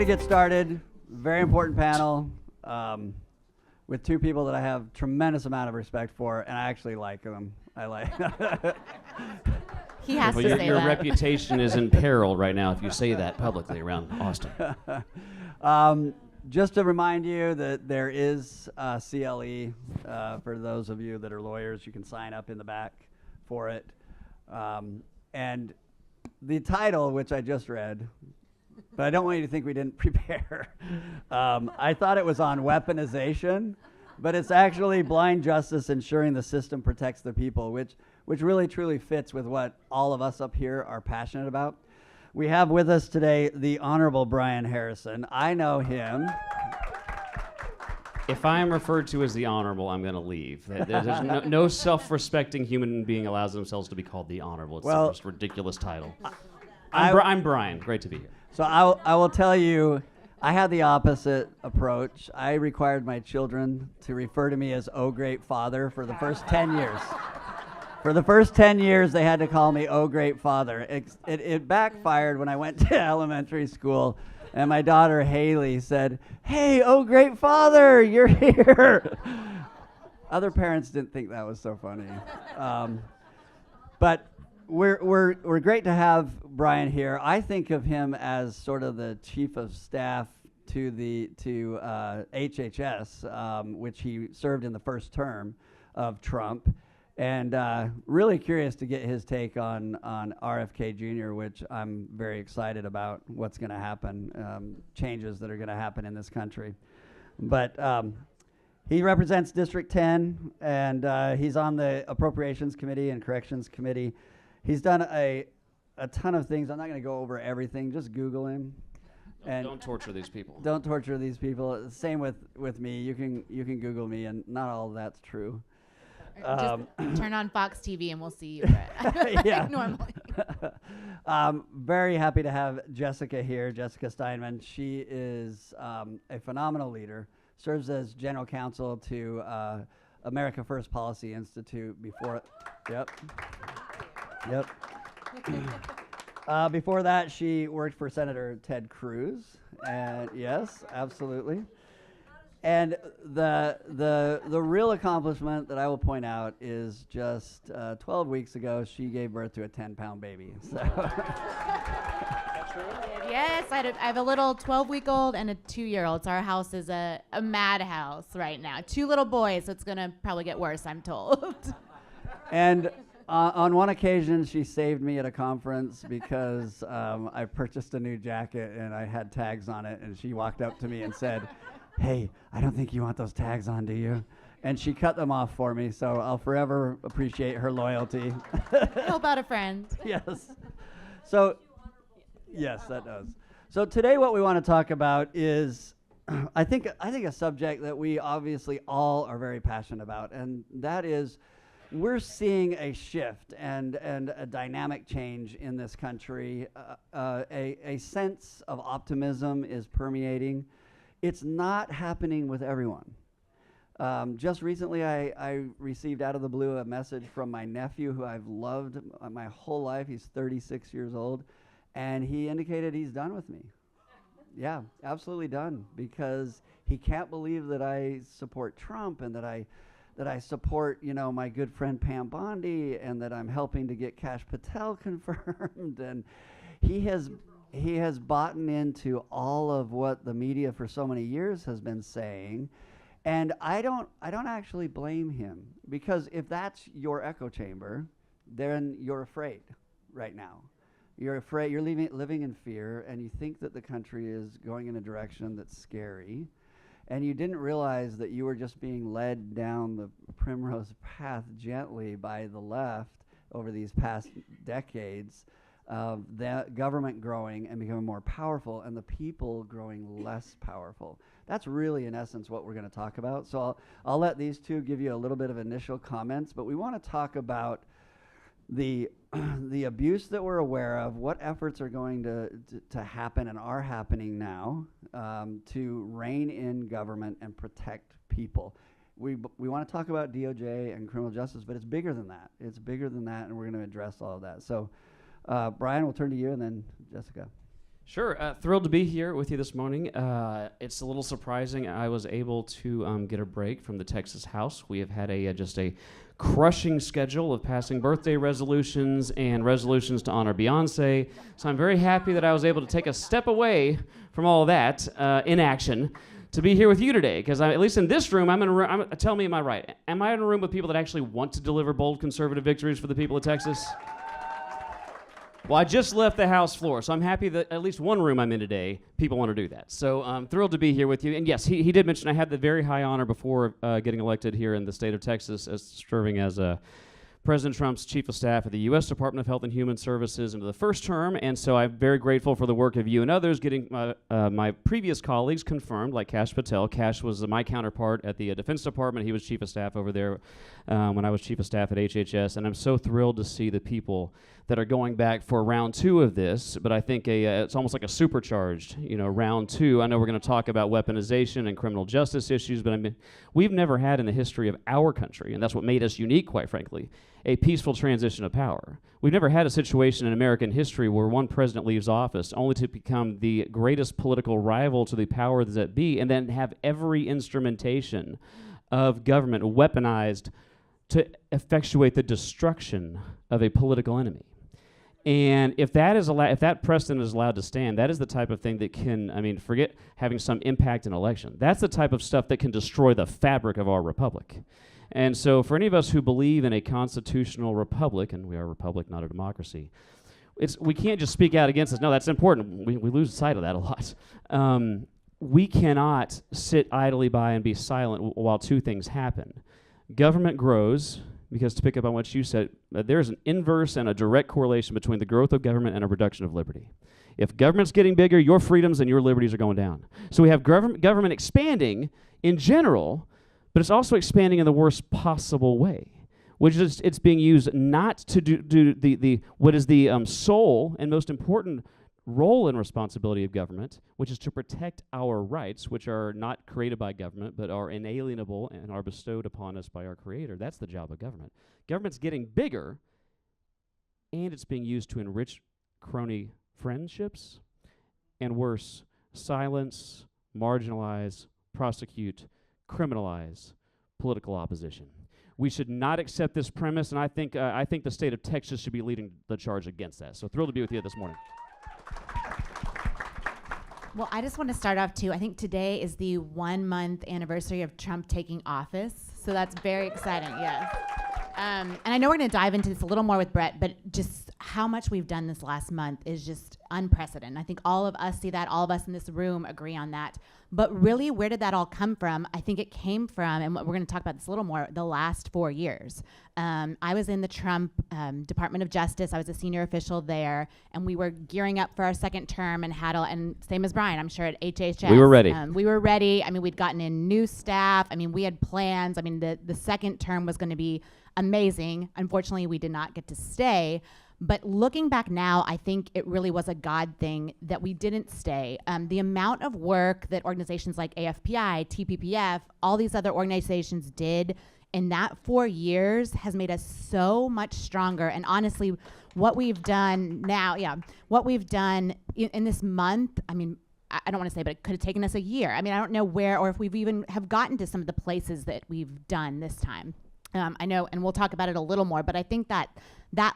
going to get started. Very important panel with two people that I have tremendous amount of respect for, and I actually like them. I like. He has Well, to your, say your that. reputation is in peril right now if you say that publicly around Austin. Just to remind you that there is CLE for those of you that are lawyers. You can sign up in the back for it. And the title, which I just read, but I don't want you to think we didn't prepare. I thought it was on weaponization, but it's actually blind justice ensuring the system protects the people, which really truly fits with what all of us up here are passionate about. We have with us today the Honorable Brian Harrison. I know him. If I am referred to as the Honorable, I'm going to leave. There's no self-respecting human being allows themselves to be called the Honorable. It's the most ridiculous title. I'm Brian. Great to be here. So I will tell you, I had the opposite approach. I required my children to refer to me as "Oh Great Father" for the first 10 years. For the first 10 years, they had to call me "Oh Great Father." It backfired when I went to elementary school, and my daughter Haley said, "Hey, oh great father, you're here." Other parents didn't think that was so funny, but we're great to have Brian here. I think of him as sort of the chief of staff to HHS, which he served in the first term of Trump. And really curious to get his take on RFK Jr., which I'm very excited about what's going to happen, changes that are going to happen in this country. But he represents District 10, and he's on the Appropriations Committee and Corrections Committee. He's done a ton of things. I'm not going to go over everything. Just Google him. And don't torture these people. Don't torture these people. Same with me. You can Google me, and not all of that's true. Just turn on Fox TV and we'll see you. Yeah. Normally. Very happy to have Jessica here, Jessica Steinman. She is a phenomenal leader, serves as general counsel to America First Policy Institute before. Yep. Before that, she worked for Senator Ted Cruz. And yes, absolutely. And the real accomplishment that I will point out is just 12 weeks ago, she gave birth to a 10-pound baby. So Yes, I have a little 12-week-old and a 2-year-old. So our house is a madhouse right now. 2 little boys, so it's going to probably get worse, I'm told. And on one occasion, she saved me at a conference because I purchased a new jacket and I had tags on it, and she walked up to me and said, "Hey, I don't think you want those tags on, do you?" And she cut them off for me, so I'll forever appreciate her loyalty. How about a friend? Yes. So, yes, that does. So today what we want to talk about is, I think a subject that we obviously all are very passionate about, and that is we're seeing a shift and a dynamic change in this country. A sense of optimism is permeating. It's not happening with everyone. Just recently, I received out of the blue a message from my nephew, who I've loved my whole life. He's 36 years old, and he indicated he's done with me. Yeah, absolutely done, because he can't believe that I support Trump and that I support, my good friend Pam Bondi, and that I'm helping to get Kash Patel confirmed. And he has bought into all of what the media for so many years has been saying, and I don't actually blame him, because if that's your echo chamber, then you're afraid right now. You're afraid. You're living in fear, and you think that the country is going in a direction that's scary, and you didn't realize that you were just being led down the primrose path gently by the left over these past decades. The government growing and becoming more powerful, and the people growing less powerful. That's really, in essence, what we're going to talk about. So I'll let these two give you a little bit of initial comments, but we want to talk about the abuse that we're aware of, what efforts are going to happen and are happening now to rein in government and protect people. We want to talk about DOJ and criminal justice, but it's bigger than that. It's bigger than that, and we're going to address all of that. So, Brian, we'll turn to you, and then Jessica. Sure. Thrilled to be here with you this morning. It's a little surprising. I was able to get a break from the Texas House. We have had just a crushing schedule of passing birthday resolutions and resolutions to honor Beyonce. So I'm very happy that I was able to take a step away from all of that inaction to be here with you today. Because at least in this room, tell me, am I right? Am I in a room with people that actually want to deliver bold conservative victories for the people of Texas? Well, I just left the House floor, so I'm happy that at least one room I'm in today, people want to do that. So I'm thrilled to be here with you. And yes, he did mention I had the very high honor before getting elected here in the state of Texas as serving as President Trump's chief of staff at the U.S. Department of Health and Human Services into the first term. And so I'm very grateful for the work of you and others getting my previous colleagues confirmed, like Kash Patel. Kash was my counterpart at the Defense Department. He was chief of staff over there when I was chief of staff at HHS. And I'm so thrilled to see the people that are going back for round 2 of this, but I think it's almost like a supercharged, round 2. I know we're going to talk about weaponization and criminal justice issues, but we've never had in the history of our country, and that's what made us unique, quite frankly, a peaceful transition of power. We've never had a situation in American history where one president leaves office only to become the greatest political rival to the powers that be, and then have every instrumentation of government weaponized to effectuate the destruction of a political enemy. And if that precedent is allowed to stand, that is the type of thing that can, forget having some impact in election. That's the type of stuff that can destroy the fabric of our republic. And so for any of us who believe in a constitutional republic, and we are a republic, not a democracy, we can't just speak out against this. No, that's important. We lose sight of that a lot. We cannot sit idly by and be silent while two things happen. Government grows, because to pick up on what you said, there's an inverse and a direct correlation between the growth of government and a reduction of liberty. If government's getting bigger, your freedoms and your liberties are going down. So we have government expanding in general, but it's also expanding in the worst possible way, which is it's being used not to do what is the sole and most important role and responsibility of government, which is to protect our rights, which are not created by government, but are inalienable and are bestowed upon us by our Creator. That's the job of government. Government's getting bigger, and it's being used to enrich crony friendships, and worse, silence, marginalize, prosecute, criminalize political opposition. We should not accept this premise, and I think the state of Texas should be leading the charge against that. So thrilled to be with you this morning. Well, I just want to start off too. I think today is the 1-month anniversary of Trump taking office. So that's very exciting, yes. And I know we're going to dive into this a little more with Brett, but just how much we've done this last month is just unprecedented. I think all of us see that. All of us in this room agree on that. But really, where did that all come from? I think it came from, and we're going to talk about this a little more, the last 4 years. I was in the Trump Department of Justice. I was a senior official there, and we were gearing up for our second term and and same as Brian, I'm sure at HHS. We were ready. We were ready. We'd gotten in new staff. We had plans. The second term was going to be amazing. Unfortunately, we did not get to stay. But looking back now, I think it really was a God thing that we didn't stay. The amount of work that organizations like AFPI, TPPF, all these other organizations did in that 4 years has made us so much stronger. And honestly, what we've done now, what we've done in this month, I don't want to say, but it could have taken us a year. I don't know where or if we've even have gotten to some of the places that we've done this time. I know, and we'll talk about it a little more, but I think that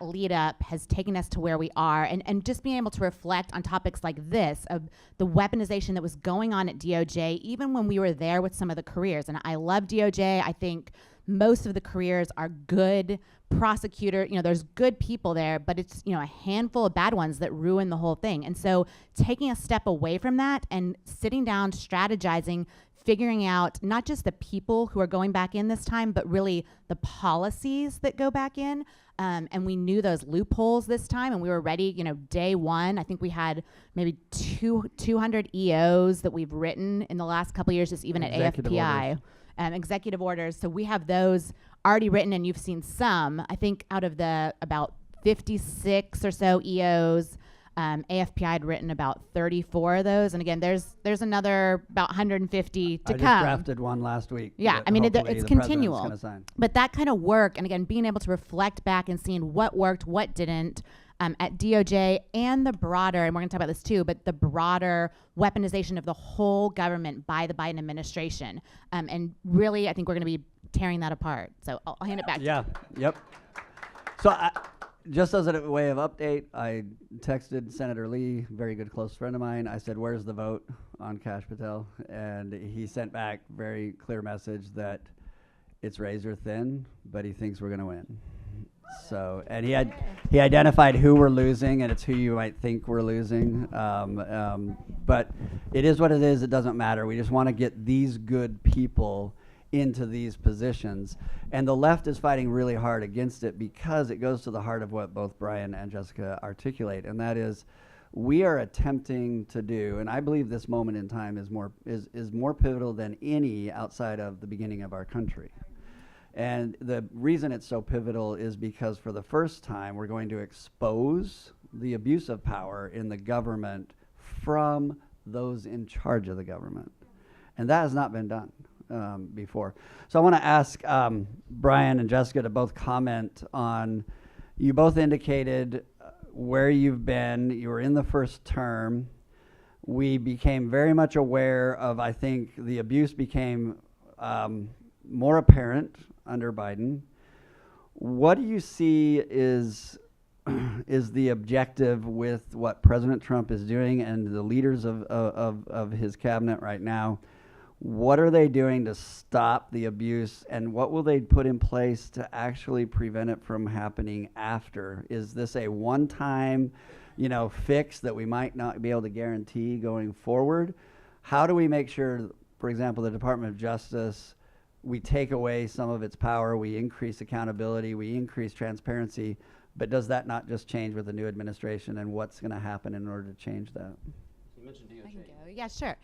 lead up has taken us to where we are, and just being able to reflect on topics like this, of the weaponization that was going on at DOJ, even when we were there with some of the careers. And I love DOJ. I think most of the careers are good prosecutor. There's good people there, but it's, a handful of bad ones that ruin the whole thing. And so taking a step away from that and sitting down, strategizing, figuring out not just the people who are going back in this time, but really the policies that go back in. And we knew those loopholes this time, and we were ready, day one. I think we had maybe 200 EOs that we've written in the last couple of years, just even at AFPI. Executive orders. So we have those already written, and you've seen some. I think out of the about 56 or so EOs, AFPI had written about 34 of those, and again, there's another about 150 to come. I just drafted one last week. Yeah, it's continual. But that kind of work, and again, being able to reflect back and seeing what worked, what didn't, at DOJ and the broader, and we're going to talk about this too, but the broader weaponization of the whole government by the Biden administration. And really, I think we're going to be tearing that apart. So I'll hand it back to you. Yep. So just as a way of update, I texted Senator Lee, very good close friend of mine. I said, "Where's the vote on Kash Patel?" And he sent back very clear message that it's razor thin, but he thinks we're going to win. So, and he identified who we're losing, and it's who you might think we're losing. But it is what it is. It doesn't matter. We just want to get these good people into these positions. And the left is fighting really hard against it because it goes to the heart of what both Brian and Jessica articulate, and that is we are attempting to do, and I believe this moment in time is more pivotal than any outside of the beginning of our country. And the reason it's so pivotal is because for the first time we're going to expose the abuse of power in the government from those in charge of the government. And that has not been done before. So I want to ask Brian and Jessica to both comment on, you both indicated where you've been. You were in the first term. We became very much aware of, I think, the abuse became more apparent under Biden. What do you see is the objective with what President Trump is doing and the leaders of his cabinet right now? What are they doing to stop the abuse, and what will they put in place to actually prevent it from happening after? Is this a one-time, fix that we might not be able to guarantee going forward? How do we make sure, for example, the Department of Justice, we take away some of its power, we increase accountability, we increase transparency, but does that not just change with the new administration, and what's going to happen in order to change that? You mentioned DOJ. I can go. Yeah, sure.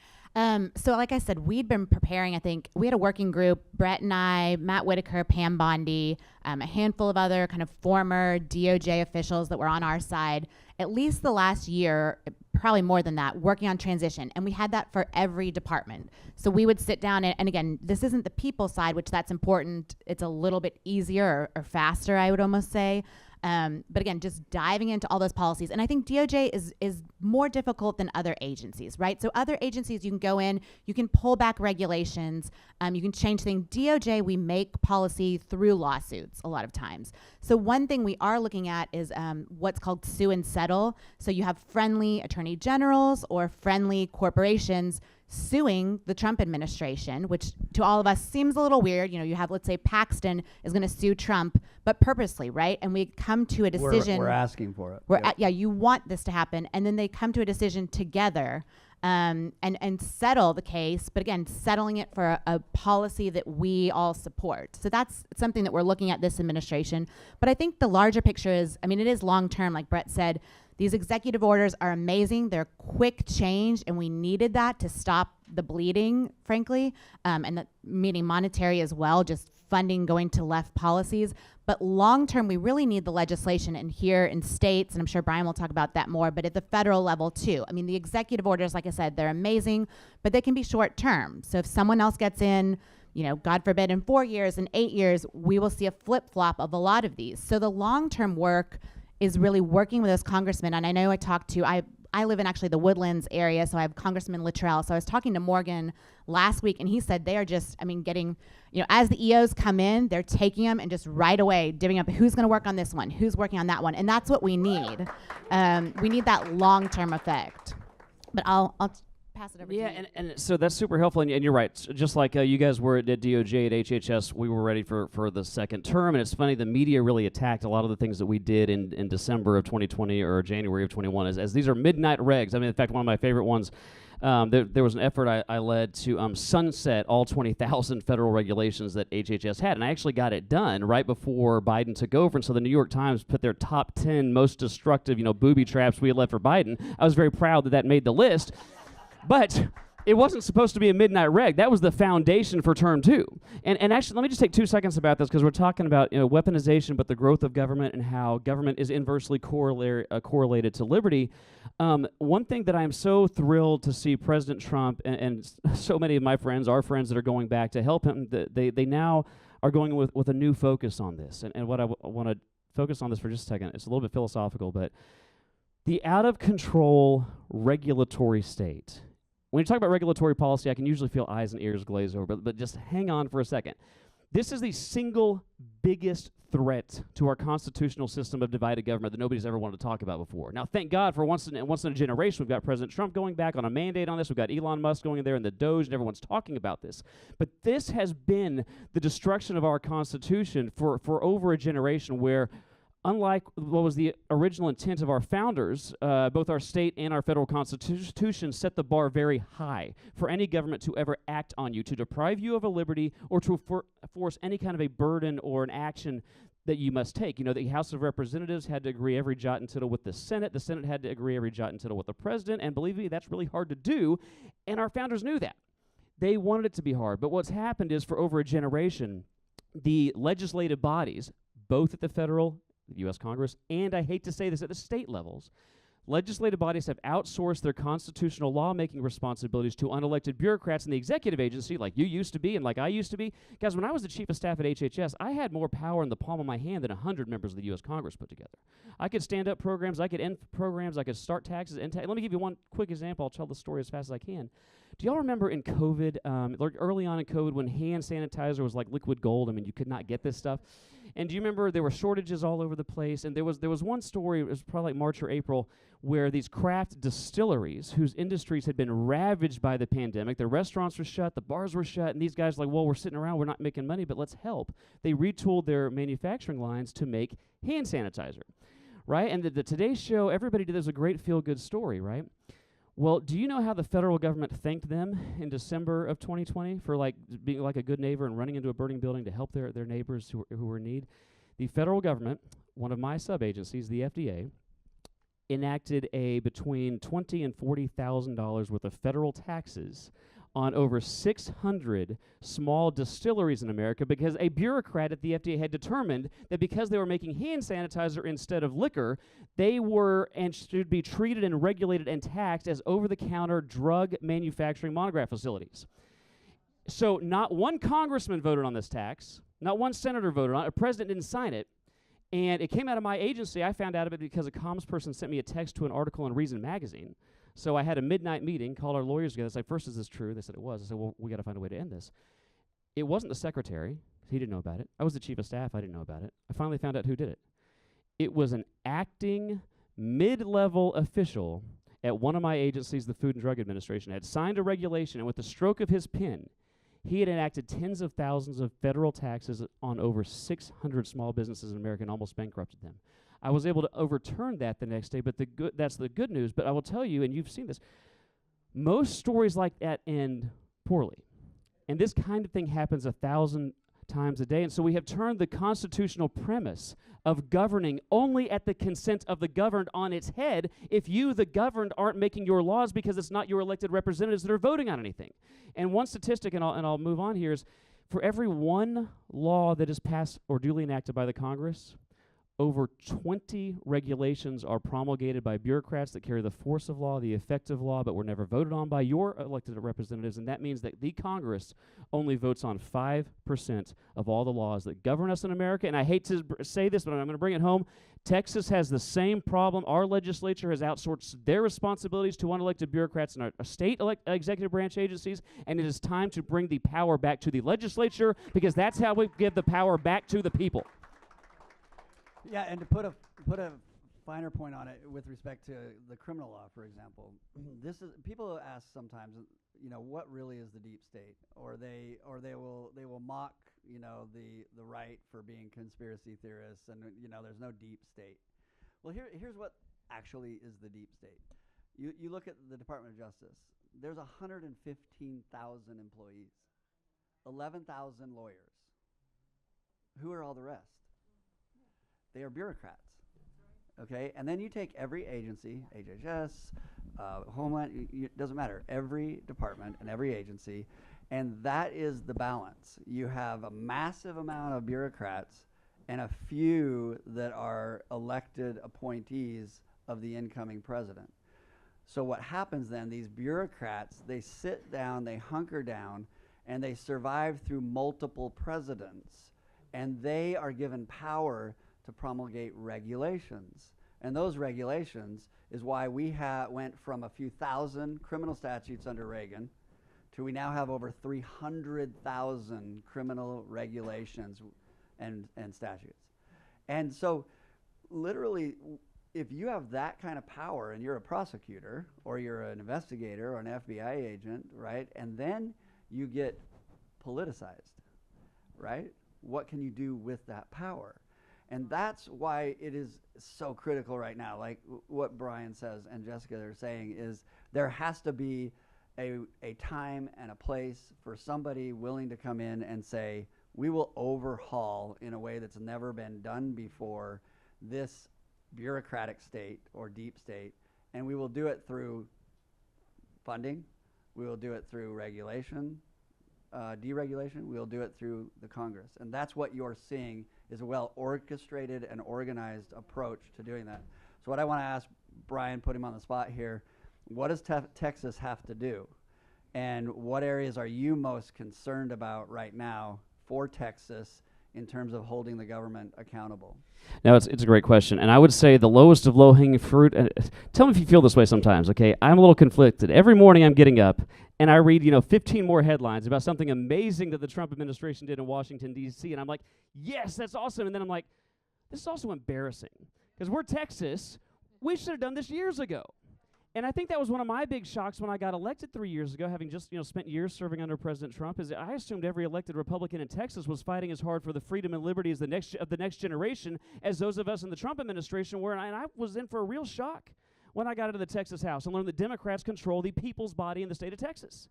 So like I said, we'd been preparing. I think we had a working group, Brett and I, Matt Whitaker, Pam Bondi, a handful of other kind of former DOJ officials that were on our side, at least the last year, probably more than that, working on transition. And we had that for every department. So we would sit down and again, this isn't the people side, which that's important. It's a little bit easier or faster, I would almost say. But again, just diving into all those policies. And I think DOJ is more difficult than other agencies, right? So other agencies, you can go in, you can pull back regulations, you can change things. DOJ, we make policy through lawsuits a lot of times. So one thing we are looking at is what's called sue and settle. So you have friendly attorney generals or friendly corporations suing the Trump administration, which to all of us seems a little weird. You have, let's say, Paxton is going to sue Trump, but purposely, right? And we come to a decision. We're asking for it. You want this to happen, and then they come to a decision together and settle the case. But again, settling it for a policy that we all support. So that's something that we're looking at this administration. But I think the larger picture is, it is long term, like Brett said. These executive orders are amazing. They're quick change, and we needed that to stop the bleeding, frankly, and that meaning monetary as well, just funding going to left policies. But long term, we really need the legislation, and here in states, and I'm sure Brian will talk about that more, but at the federal level too. The executive orders, like I said, they're amazing, but they can be short term. So if someone else gets in, God forbid, in 4 years, in 8 years, we will see a flip-flop of a lot of these. So the long-term work is really working with those congressmen. And I know I live in actually the Woodlands area, so I have Congressman Luttrell. So I was talking to Morgan last week, and he said they are just, getting, as the EOs come in, they're taking them and just right away divvying up who's going to work on this one, who's working on that one. And that's what we need. We need that long-term effect. But I'll pass it over to you. Yeah, and so that's super helpful, and you're right. Just like you guys were at DOJ, at HHS, we were ready for the second term, and it's funny, the media really attacked a lot of the things that we did in December of 2020 or January of 21, as these are midnight regs. In fact, one of my favorite ones, there was an effort I led to sunset all 20,000 federal regulations that HHS had, and I actually got it done right before Biden took over, and so the New York Times put their top 10 most destructive, booby traps we had left for Biden. I was very proud that made the list. But it wasn't supposed to be a midnight reg. That was the foundation for term 2. And actually, let me just take 2 seconds about this, because we're talking about weaponization, but the growth of government and how government is inversely correlated to liberty. One thing that I am so thrilled to see President Trump and so many of my friends, our friends that are going back to help him, they now are going with a new focus on this. And what I want to focus on this for just a second. It's a little bit philosophical, but the out of control regulatory state. When you talk about regulatory policy, I can usually feel eyes and ears glaze over, but just hang on for a second. This is the single biggest threat to our constitutional system of divided government that nobody's ever wanted to talk about before. Now, thank God for once in a generation, we've got President Trump going back on a mandate on this. We've got Elon Musk going in there and the Doge, and everyone's talking about this. But this has been the destruction of our Constitution for over a generation, where unlike what was the original intent of our founders, both our state and our federal constitution set the bar very high for any government to ever act on you, to deprive you of a liberty, or to force any kind of a burden or an action that you must take. You know, the House of Representatives had to agree every jot and tittle with the Senate. The Senate had to agree every jot and tittle with the president, and believe me, that's really hard to do, and our founders knew that. They wanted it to be hard, but what's happened is for over a generation, the legislative bodies, both at the federal, the U.S. Congress, and I hate to say this, at the state levels, legislative bodies have outsourced their constitutional lawmaking responsibilities to unelected bureaucrats in the executive agency, like you used to be and like I used to be. Guys, when I was the chief of staff at HHS, I had more power in the palm of my hand than 100 members of the U.S. Congress put together. I could stand up programs, I could end programs, I could start taxes, end Let me give you one quick example. I'll tell the story as fast as I can. Do y'all remember in COVID, like early on in COVID, when hand sanitizer was like liquid gold? I mean, you could not get this stuff. And do you remember there were shortages all over the place? And there was one story, it was probably like March or April, where these craft distilleries, whose industries had been ravaged by the pandemic, their restaurants were shut, the bars were shut, and these guys were like, well, we're sitting around, we're not making money, but let's help. They retooled their manufacturing lines to make hand sanitizer, right? And the Today Show, everybody did this, a great feel-good story, right? Well, do you know how the federal government thanked them in December of 2020 for like being like a good neighbor and running into a burning building to help their neighbors who were in need? The federal government, one of my sub-agencies, the FDA, enacted a between $20,000 and $40,000 worth of federal taxes on over 600 small distilleries in America, because a bureaucrat at the FDA had determined that because they were making hand sanitizer instead of liquor, they were and should be treated and regulated and taxed as over-the-counter drug manufacturing monograph facilities. So not one congressman voted on this tax, not one senator voted on it, a president didn't sign it, and it came out of my agency. I found out of it because a comms person sent me a text to an article in Reason magazine. So I had a midnight meeting, called our lawyers together. I said, first, is this true? They said it was. I said, well, we got to find a way to end this. It wasn't the secretary. He didn't know about it. I was the chief of staff. I didn't know about it. I finally found out who did it. It was an acting mid-level official at one of my agencies, the Food and Drug Administration, had signed a regulation, and with the stroke of his pen, he had enacted tens of thousands of federal taxes on over 600 small businesses in America and almost bankrupted them. I was able to overturn that the next day, but that's the good news. But I will tell you, and you've seen this, most stories like that end poorly. And this kind of thing happens 1,000 times a day. And so we have turned the constitutional premise of governing only at the consent of the governed on its head if you, the governed, aren't making your laws because it's not your elected representatives that are voting on anything. And one statistic, and I'll move on here, is for every one law that is passed or duly enacted by the Congress, over 20 regulations are promulgated by bureaucrats that carry the force of law, the effect of law, but were never voted on by your elected representatives, and that means that the Congress only votes on 5% of all the laws that govern us in America. And I hate to say this, but I'm going to bring it home. Texas has the same problem. Our legislature has outsourced their responsibilities to unelected bureaucrats in our state executive branch agencies, and it is time to bring the power back to the legislature, because that's how we give the power back to the people. Yeah, and to put a finer point on it with respect to the criminal law, for example, this is, people ask sometimes, you know, what really is the deep state, or they will mock, you know, the right for being conspiracy theorists, and you know, there's no deep state. Well, here's what actually is the deep state. You look at the Department of Justice. There's 115,000 employees, 11,000 lawyers. Who are all the rest? They are bureaucrats, okay? And then you take every agency, HHS, Homeland, it doesn't matter, every department and every agency, and that is the balance. You have a massive amount of bureaucrats and a few that are elected appointees of the incoming president. So what happens then, these bureaucrats, they sit down, they hunker down, and they survive through multiple presidents, and they are given power to promulgate regulations. And those regulations is why we went from a few thousand criminal statutes under Reagan to we now have over 300,000 criminal regulations and statutes. And so literally, if you have that kind of power and you're a prosecutor or you're an investigator or an FBI agent, right, and then you get politicized, right, what can you do with that power? And that's why it is so critical right now. Like what Brian says and Jessica are saying is there has to be a time and a place for somebody willing to come in and say, we will overhaul in a way that's never been done before this bureaucratic state or deep state, and we will do it through funding, we will do it through regulation, deregulation, we will do it through the Congress. And that's what you're seeing is a well orchestrated and organized approach to doing that. So what I want to ask Brian, put him on the spot here, what does Texas have to do? And what areas are you most concerned about right now for Texas in terms of holding the government accountable? Now, it's a great question. And I would say the lowest of low-hanging fruit, tell me if you feel this way sometimes, okay? I'm a little conflicted. Every morning I'm getting up and I read, 15 more headlines about something amazing that the Trump administration did in Washington, D.C., and I'm like, yes, that's awesome. And then I'm like, this is also embarrassing because we're Texas. We should have done this years ago. And I think that was one of my big shocks when I got elected 3 years ago, having just spent years serving under President Trump, is that I assumed every elected Republican in Texas was fighting as hard for the freedom and liberties of the next generation as those of us in the Trump administration were. And I was in for a real shock when I got into the Texas House and learned that Democrats control the people's body in the state of Texas.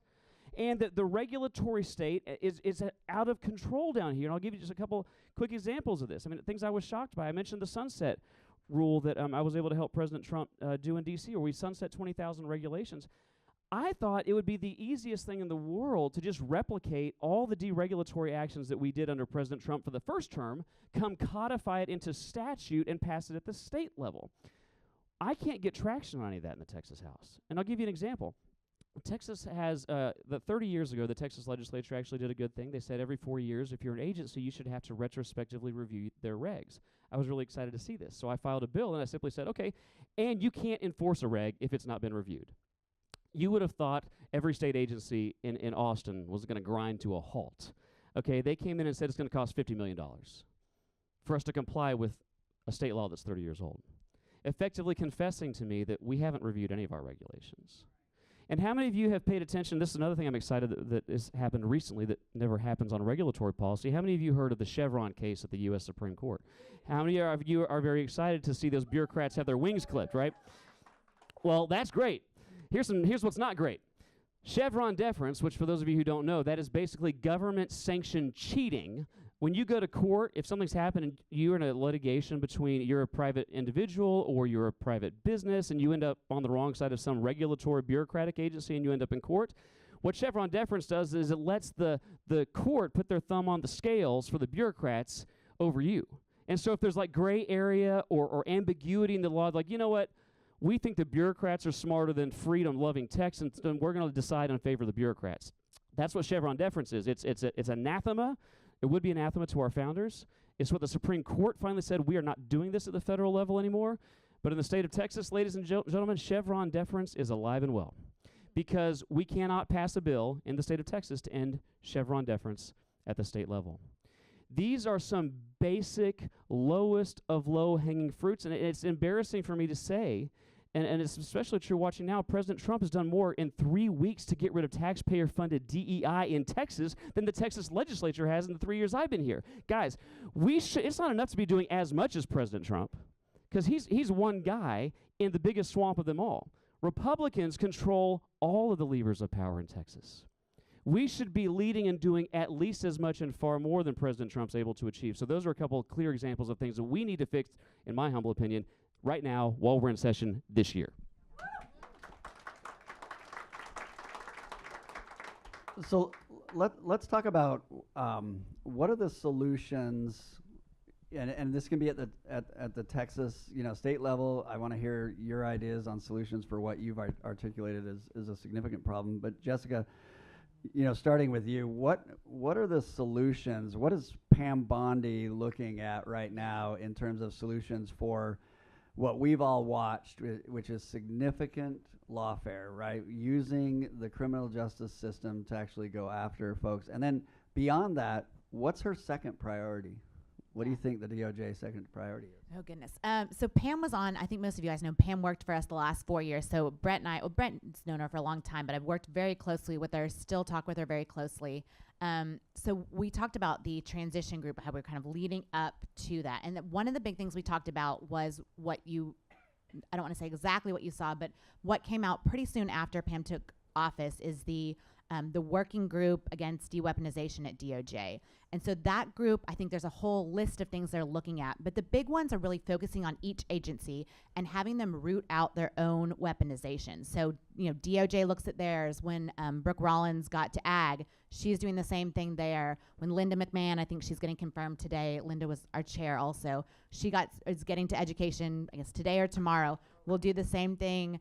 And that the regulatory state is out of control down here. And I'll give you just a couple quick examples of this. I mean, things I was shocked by. I mentioned the sunset rule that I was able to help President Trump do in D.C., where we sunset 20,000 regulations. I thought it would be the easiest thing in the world to just replicate all the deregulatory actions that we did under President Trump for the first term, come codify it into statute, and pass it at the state level. I can't get traction on any of that in the Texas House. And I'll give you an example. Texas has, 30 years ago, the Texas legislature actually did a good thing. They said every 4 years, if you're an agency, you should have to retrospectively review their regs. I was really excited to see this. So I filed a bill, and I simply said, okay, and you can't enforce a reg if it's not been reviewed. You would have thought every state agency in Austin was going to grind to a halt. Okay, they came in and said it's going to cost $50 million for us to comply with a state law that's 30 years old, effectively confessing to me that we haven't reviewed any of our regulations. And how many of you have paid attention? This is another thing I'm excited that has happened recently that never happens on regulatory policy. How many of you heard of the Chevron case at the U.S. Supreme Court? How many of you are very excited to see those bureaucrats have their wings clipped, right? Well, that's great. Here's what's not great. Chevron deference, which for those of you who don't know, that is basically government-sanctioned cheating. When you go to court, if something's happened and you're in a litigation between you're a private individual or you're a private business and you end up on the wrong side of some regulatory bureaucratic agency and you end up in court, what Chevron deference does is it lets the court put their thumb on the scales for the bureaucrats over you. And so if there's like gray area or ambiguity in the law, like, you know what, we think the bureaucrats are smarter than freedom-loving Texans, and we're going to decide in favor of the bureaucrats. That's what Chevron deference is. It's anathema. It would be anathema to our founders. It's what the Supreme Court finally said, we are not doing this at the federal level anymore. But in the state of Texas, ladies and gentlemen, Chevron deference is alive and well, because we cannot pass a bill in the state of Texas to end Chevron deference at the state level. These are some basic, lowest of low-hanging fruits, and it's embarrassing for me to say, and it's especially true watching now, President Trump has done more in 3 weeks to get rid of taxpayer-funded DEI in Texas than the Texas legislature has in the 3 years I've been here. Guys, it's not enough to be doing as much as President Trump, because he's one guy in the biggest swamp of them all. Republicans control all of the levers of power in Texas. We should be leading and doing at least as much and far more than President Trump's able to achieve. So those are a couple of clear examples of things that we need to fix, in my humble opinion, right now while we're in session this year. So let's talk about what are the solutions, and this can be at the Texas state level. I want to hear your ideas on solutions for what you've articulated as a significant problem. But Jessica, Starting with you, what are the solutions? What is Pam Bondi looking at right now in terms of solutions for what we've all watched, which is significant lawfare, right? Using the criminal justice system to actually go after folks. And then beyond that, what's her second priority? What do you think the DOJ's second priority is? Oh, goodness. So Pam was on, I think most of you guys know, Pam worked for us the last 4 years. So Brett and I, well, Brett's known her for a long time, but I've worked very closely with her, still talk with her very closely. So we talked about the transition group, how we're kind of leading up to that. And that one of the big things we talked about was I don't want to say exactly what you saw, but what came out pretty soon after Pam took office is the working group against deweaponization at DOJ. And so that group, I think there's a whole list of things they're looking at, but the big ones are really focusing on each agency and having them root out their own weaponization. So, DOJ looks at theirs. When Brooke Rollins got to ag, she's doing the same thing there. When Linda McMahon, I think she's getting confirmed today, Linda was our chair also, is getting to education, I guess today or tomorrow, we'll do the same thing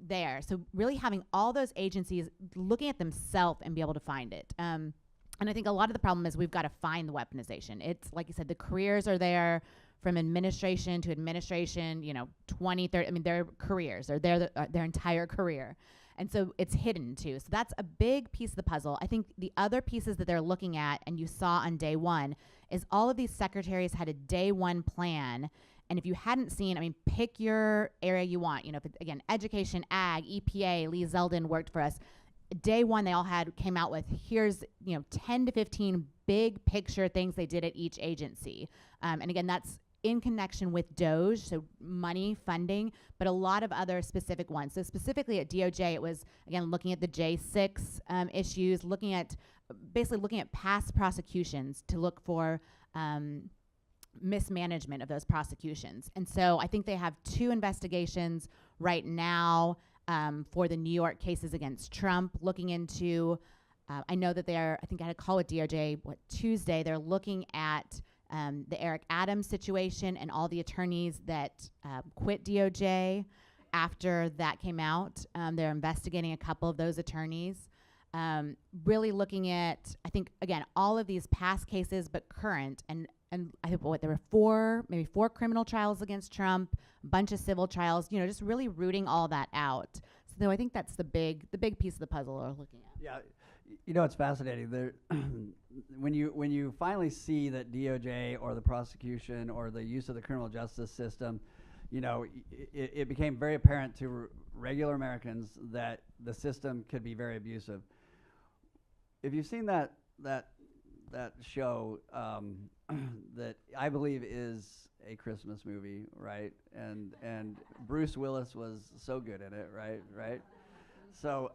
there. So really having all those agencies looking at themselves and be able to find it. And I think a lot of the problem is we've got to find the weaponization. It's like you said, the careers are there from administration to administration, 20, 30, I mean, their careers, they're there their entire career. And so it's hidden too. So that's a big piece of the puzzle. I think the other pieces that they're looking at, and you saw on day one, is all of these secretaries had a day one plan. And if you hadn't seen, pick your area you want. If it's, again, education, ag, EPA, Lee Zeldin worked for us. Day one, they all came out with, here's, 10 to 15 big picture things they did at each agency. And again, that's in connection with DOJ, so money, funding, but a lot of other specific ones. So specifically at DOJ, it was, again, looking at the J6 issues, basically looking at past prosecutions to look for mismanagement of those prosecutions. And so I think they have 2 investigations right now for the New York cases against Trump, looking into, I know that I think I had a call with DOJ, Tuesday, they're looking at the Eric Adams situation and all the attorneys that quit DOJ after that came out. They're investigating a couple of those attorneys. Really looking at, I think, again, all of these past cases, but current, and I think there were maybe four criminal trials against Trump, a bunch of civil trials, just really rooting all that out. So I think that's the big piece of the puzzle we're looking at. Yeah, it's fascinating. When you finally see that DOJ or the prosecution or the use of the criminal justice system, it became very apparent to regular Americans that the system could be very abusive. If you've seen that show that I believe is a Christmas movie, right? And Bruce Willis was so good in it, right? So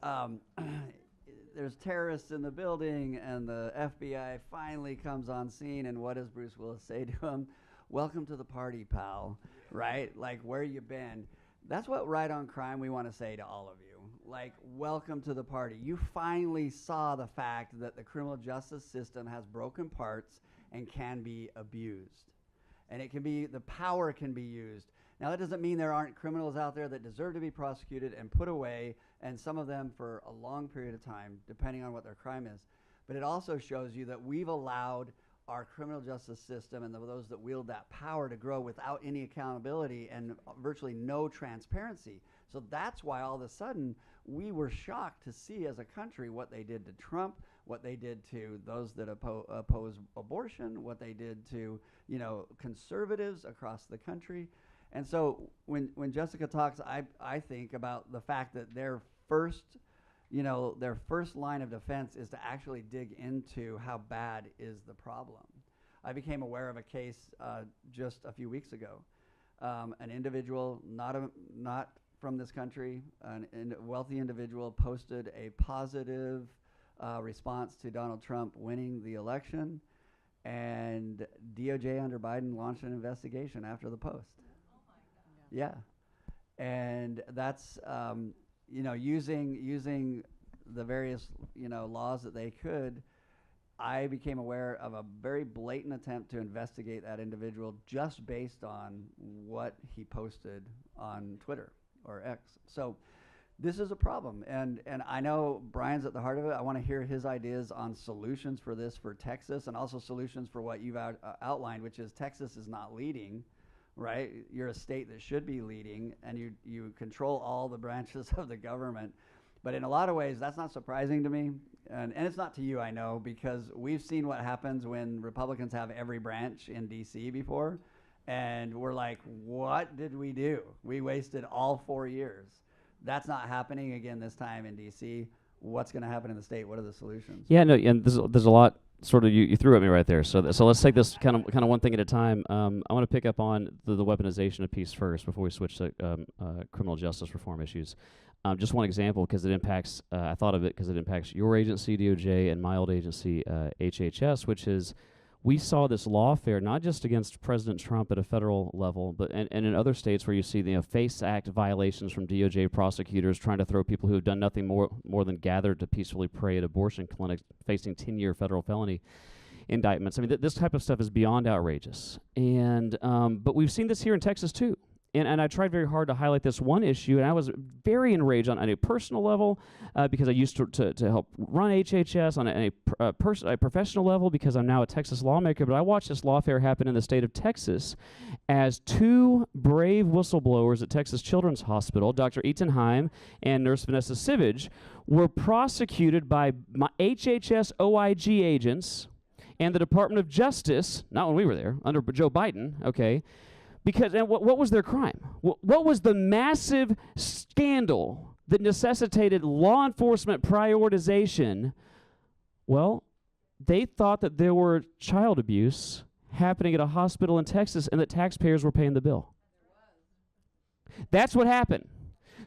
there's terrorists in the building, and the FBI finally comes on scene, and what does Bruce Willis say to him? Welcome to the party, pal, right? Like, where you been? That's what Right on Crime we want to say to all of you. Like, welcome to the party. You finally saw the fact that the criminal justice system has broken parts and can be abused. And the power can be used. Now, that doesn't mean there aren't criminals out there that deserve to be prosecuted and put away, and some of them for a long period of time, depending on what their crime is. But it also shows you that we've allowed our criminal justice system and those that wield that power to grow without any accountability and virtually no transparency. So that's why all of a sudden we were shocked to see as a country what they did to Trump, what they did to those that oppose abortion, what they did to conservatives across the country. And so when Jessica talks, I think about the fact that their first line of defense is to actually dig into how bad is the problem. I became aware of a case just a few weeks ago. An individual, not from this country, a wealthy individual posted a positive response to Donald Trump winning the election, and DOJ under Biden launched an investigation after the post. Oh my God. Yeah, and that's using the various laws that they could. I became aware of a very blatant attempt to investigate that individual just based on what he posted on Twitter or X. So this is a problem, and I know Brian's at the heart of it. I want to hear his ideas on solutions for this for Texas, and also solutions for what you've outlined, which is Texas is not leading, right? You're a state that should be leading, and you control all the branches of the government. But in a lot of ways, that's not surprising to me, and it's not to you, I know, because we've seen what happens when Republicans have every branch in D.C. before, and we're like, what did we do? We wasted all 4 years. That's not happening again this time in D.C. What's going to happen in the state? What are the solutions? Yeah, no, and there's a lot sort of you threw at me right there. So let's take this kind of one thing at a time. I want to pick up on the weaponization of peace first before we switch to criminal justice reform issues. Just one example, because it impacts. I thought of it because it impacts your agency, DOJ, and my old agency, HHS, which is. We saw this lawfare not just against President Trump at a federal level, but and in other states where you see the FACE Act violations from DOJ prosecutors trying to throw people who have done nothing more than gathered to peacefully pray at abortion clinics facing 10-year federal felony indictments. I mean, this type of stuff is beyond outrageous. And but we've seen this here in Texas too. And I tried very hard to highlight this one issue, and I was very enraged on a personal level because I used to help run HHS on a professional level because I'm now a Texas lawmaker, but I watched this lawfare happen in the state of Texas as two brave whistleblowers at Texas Children's Hospital, Dr. Ethan Heim and Nurse Vanessa Sivage, were prosecuted by HHS OIG agents and the Department of Justice, not when we were there, under Joe Biden, okay, because and what was their crime? What was the massive scandal that necessitated law enforcement prioritization? Well, they thought that there were child abuse happening at a hospital in Texas and that taxpayers were paying the bill. That's what happened.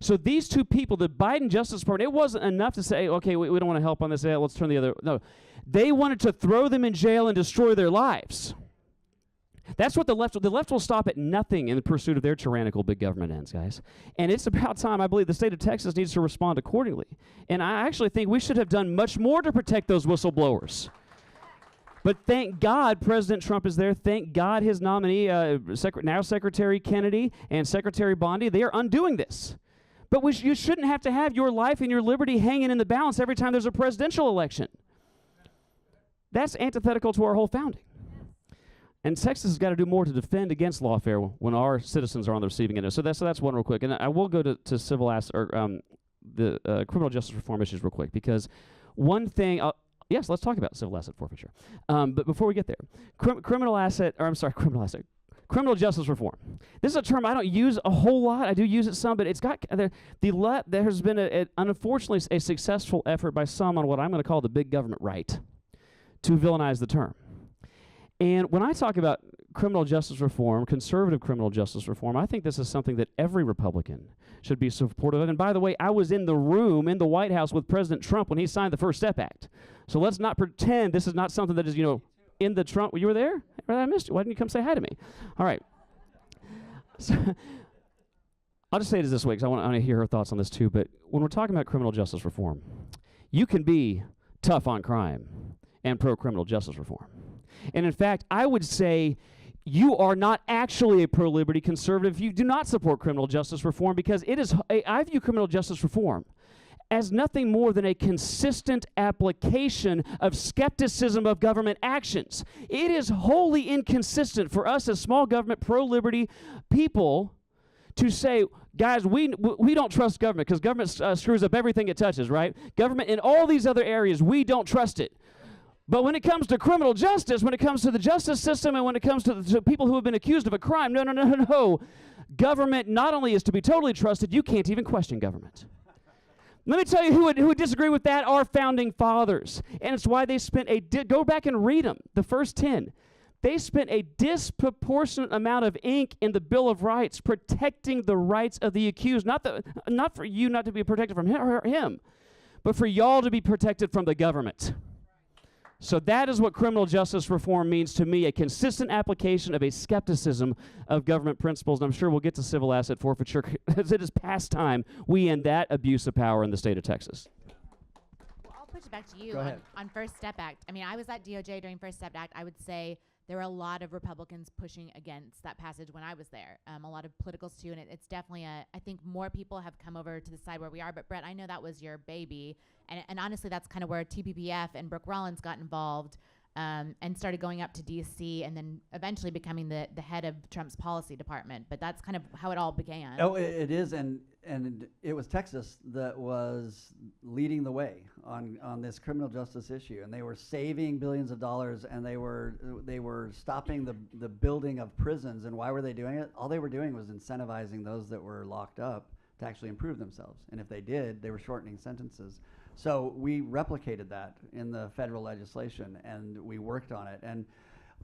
So these two people, the Biden Justice Department, it wasn't enough to say, okay, we don't want to help on this, let's turn the other. No, they wanted to throw them in jail and destroy their lives. That's what the left will stop at nothing in the pursuit of their tyrannical big government ends, guys. And it's about time, I believe, the state of Texas needs to respond accordingly. And I actually think we should have done much more to protect those whistleblowers. But thank God President Trump is there. Thank God his nominee, now Secretary Kennedy and Secretary Bondi, they are undoing this. But you shouldn't have to have your life and your liberty hanging in the balance every time there's a presidential election. That's antithetical to our whole founding. And Texas has got to do more to defend against lawfare when our citizens are on the receiving end. So that's one real quick. And I will go to civil the criminal justice reform issues real quick, because one thing, yes, let's talk about civil asset forfeiture. But before we get there, criminal justice reform. This is a term I don't use a whole lot. I do use it some, but it's got there has been unfortunately a successful effort by some on what I'm going to call the big government right to villainize the term. And when I talk about criminal justice reform, conservative criminal justice reform, I think this is something that every Republican should be supportive of. And by the way, I was in the room in the White House with President Trump when he signed the First Step Act. So let's not pretend this is not something that is, in the Trump. You were there? I missed you. Why didn't you come say hi to me? All right. So I'll just say it this way because I want to hear her thoughts on this too. But when we're talking about criminal justice reform, you can be tough on crime and pro-criminal justice reform. And in fact, I would say you are not actually a pro-liberty conservative if you do not support criminal justice reform, because I view criminal justice reform as nothing more than a consistent application of skepticism of government actions. It is wholly inconsistent for us as small government, pro-liberty people to say, guys, we don't trust government because government screws up everything it touches, right? Government in all these other areas, we don't trust it. But when it comes to criminal justice, when it comes to the justice system, and when it comes to people who have been accused of a crime, no. Government not only is to be totally trusted, you can't even question government. Let me tell you who would disagree with that, our founding fathers. And it's why they spent go back and read them, the first 10. They spent a disproportionate amount of ink in the Bill of Rights protecting the rights of the accused. Not for you not to be protected from him, but for y'all to be protected from the government. So that is what criminal justice reform means to me, a consistent application of a skepticism of government principles. And I'm sure we'll get to civil asset forfeiture because it is past time we end that abuse of power in the state of Texas. Well, I'll push it back to you Go ahead. on First Step Act. I mean, I was at DOJ during First Step Act. I would say there were a lot of Republicans pushing against that passage when I was there. A lot of politicals too, and it's definitely I think more people have come over to the side where we are. But Brett, I know that was your baby, and honestly, that's kind of where TPPF and Brooke Rollins got involved. And started going up to D.C. and then eventually becoming the head of Trump's policy department. But that's kind of how it all began. Oh, it is, and it was Texas that was leading the way on this criminal justice issue, and they were saving billions of dollars, and they were stopping the building of prisons. And why were they doing it? All they were doing was incentivizing those that were locked up to actually improve themselves, and if they did, they were shortening sentences. So we replicated that in the federal legislation, and we worked on it. And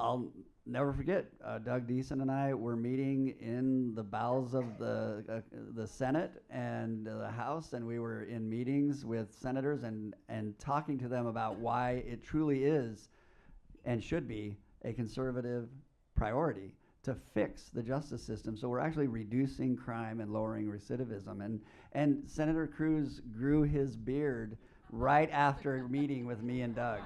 I'll never forget, Doug Deason and I were meeting in the bowels of the Senate and the House, and we were in meetings with senators and talking to them about why it truly is and should be a conservative priority to fix the justice system. So we're actually reducing crime and lowering recidivism. And Senator Cruz grew his beard right after meeting with me and Doug.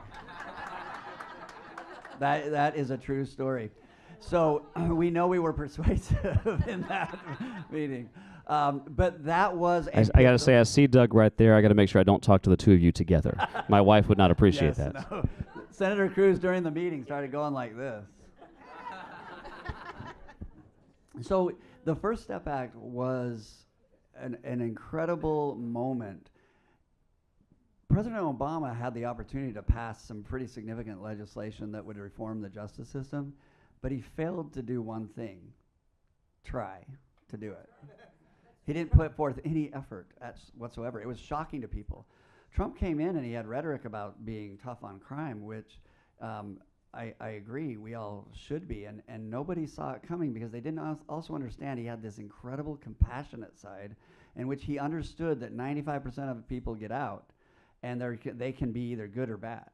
That is a true story. So we know we were persuasive in that meeting. But that was I got to say, I see Doug right there. I got to make sure I don't talk to the two of you together. My wife would not appreciate that. No. Senator Cruz during the meeting started going like this. So the First Step Act was an incredible moment. President Obama had the opportunity to pass some pretty significant legislation that would reform the justice system, but he failed to do one thing: try to do it. He didn't put forth any effort whatsoever. It was shocking to people. Trump came in and he had rhetoric about being tough on crime, which I agree, we all should be, and nobody saw it coming because they didn't also understand he had this incredible compassionate side in which he understood that 95% of people get out, and they can be either good or bad.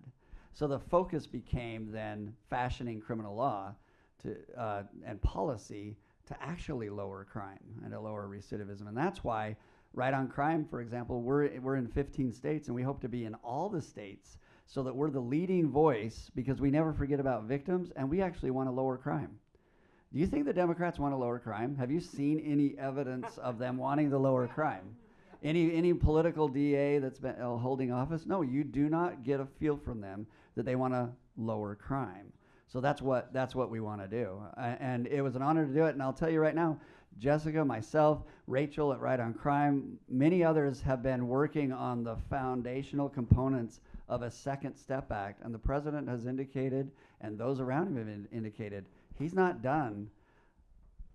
So the focus became then fashioning criminal law and policy to actually lower crime and to lower recidivism. And that's why Right on Crime, for example, we're in 15 states, and we hope to be in all the states so that we're the leading voice, because we never forget about victims, and we actually want to lower crime. Do you think the Democrats want to lower crime? Have you seen any evidence of them wanting to lower crime? Any political DA that's been holding office? No, you do not get a feel from them that they want to lower crime. So that's what we want to do. And it was an honor to do it. And I'll tell you right now, Jessica, myself, Rachel at Right on Crime, many others have been working on the foundational components of a Second Step Act. And the president has indicated, and those around him have indicated, he's not done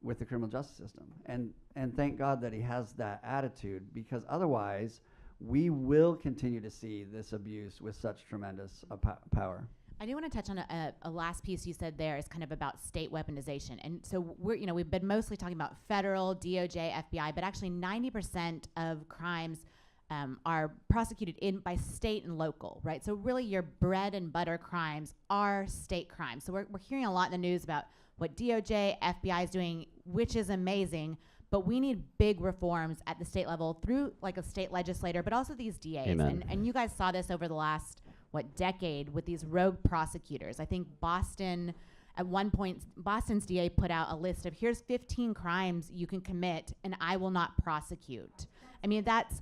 with the criminal justice system. And thank God that he has that attitude, because otherwise we will continue to see this abuse with such tremendous power. I do want to touch on a last piece you said there is kind of about state weaponization. And so we've been mostly talking about federal, DOJ, FBI, but actually 90% of crimes are prosecuted by state and local, right? So really your bread and butter crimes are state crimes. So we're hearing a lot in the news about what DOJ, FBI is doing, which is amazing, but we need big reforms at the state level through like a state legislator, but also these DAs. Amen. And you guys saw this over the last, decade with these rogue prosecutors. I think Boston, at one point, Boston's DA put out a list of here's 15 crimes you can commit and I will not prosecute. I mean, that's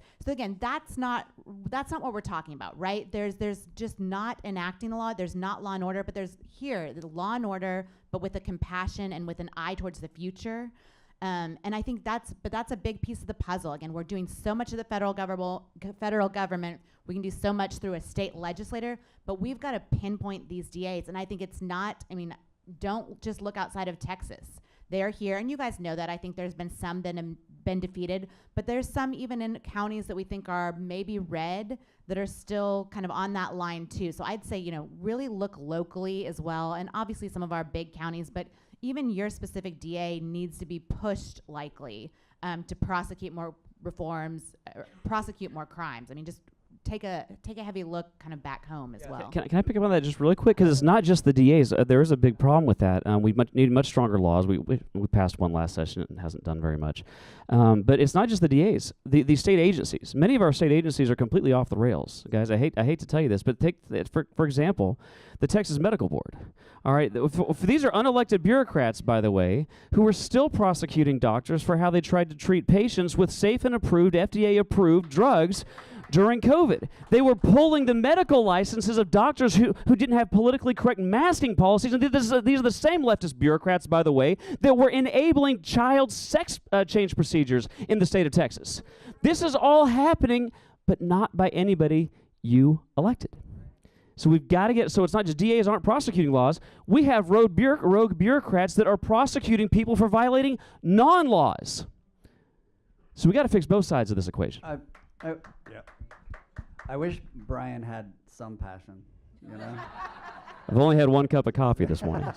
not what we're talking about, right? There's just not enacting the law. There's not law and order, but there's here the law and order, but with a compassion and with an eye towards the future. And I think that's a big piece of the puzzle. Again, we're doing so much of the federal government. We can do so much through a state legislator, but we've got to pinpoint these DAs. And I think don't just look outside of Texas. They're here, and you guys know that. I think there's been some that have been defeated, but there's some even in counties that we think are maybe red that are still kind of on that line too. So I'd say, really look locally as well, and obviously some of our big counties, but even your specific DA needs to be pushed likely to prosecute more reforms, prosecute more crimes. I mean, just take a heavy look kind of back home as well. Can I pick up on that just really quick? Because it's not just the DAs. There is a big problem with that. We need much stronger laws. We passed one last session and hasn't done very much. But it's not just the DAs. The state agencies. Many of our state agencies are completely off the rails, guys. I hate to tell you this, but take for example, the Texas Medical Board. All right, these are unelected bureaucrats, by the way, who are still prosecuting doctors for how they tried to treat patients with safe and approved, FDA-approved drugs during COVID. They were pulling the medical licenses of doctors who didn't have politically correct masking policies. And these are the same leftist bureaucrats, by the way, that were enabling child sex change procedures in the state of Texas. This is all happening, but not by anybody you elected. So we've got to get, so it's not just DAs aren't prosecuting laws. We have rogue bureaucrats that are prosecuting people for violating non-laws. So we got to fix both sides of this equation. I wish Brian had some passion, you know? I've only had one cup of coffee this morning.